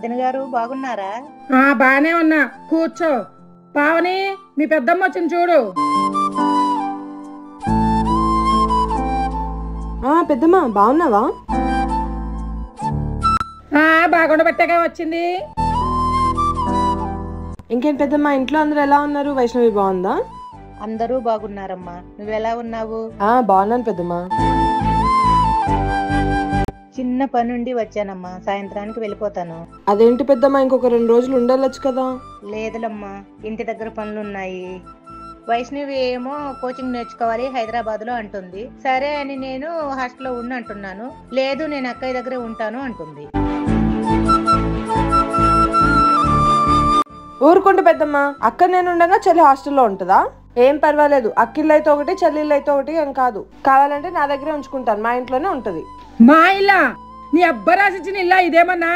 వదిన గారు బాగున్నారా? బానే ఉన్నా, కూర్చో. పావని, మీ పెద్దమ్మ వచ్చింది చూడు. పెద్దమ్మ బాగున్నావా? బాగుండ పెట్టగా వచ్చింది. ఇంకేం పెద్దమ్మ, ఇంట్లో అందరూ ఎలా ఉన్నారు? వైష్ణవి బాగుందా? అందరూ బాగున్నారమ్మా. నువ్వెలా ఉన్నావు? బాగున్నాను పెద్దమ్మ. చిన్న పనుండి వచ్చానమ్మా, సాయంత్రానికి వెళ్ళిపోతాను. అదేంటి పెద్దమ్మ, ఇంకొక 2 రోజులు ఉండొచ్చు కదా? లేదులమ్మా, ఇంటి దగ్గర పనులున్నాయి. వైష్ణవి ఏమో కోచింగ్ నేర్చుకోవాలి హైదరాబాద్ లో అంటుంది. సరే అని నేను హాస్టల్లో అంటున్నాను. లేదు, నేను అక్కయ్య దగ్గరే ఉంటాను అంటుంది. ఊరుకుంటే పెద్దమ్మ, అక్క నేను ఉండగా చెల్లి హాస్టల్లో ఉంటుందా? ఏం పర్వాలేదు, అక్కిళ్ళు అయితే ఒకటి, చెల్లిళ్ళు అయితే ఒకటి ఏం కాదు. కావాలంటే నా దగ్గరే ఉంచుకుంటాను, మా ఇంట్లోనే ఉంటది. మా ఇల్లా? నీ అబ్బ రాసిచ్చిన ఇల్లా ఇదేమన్నా?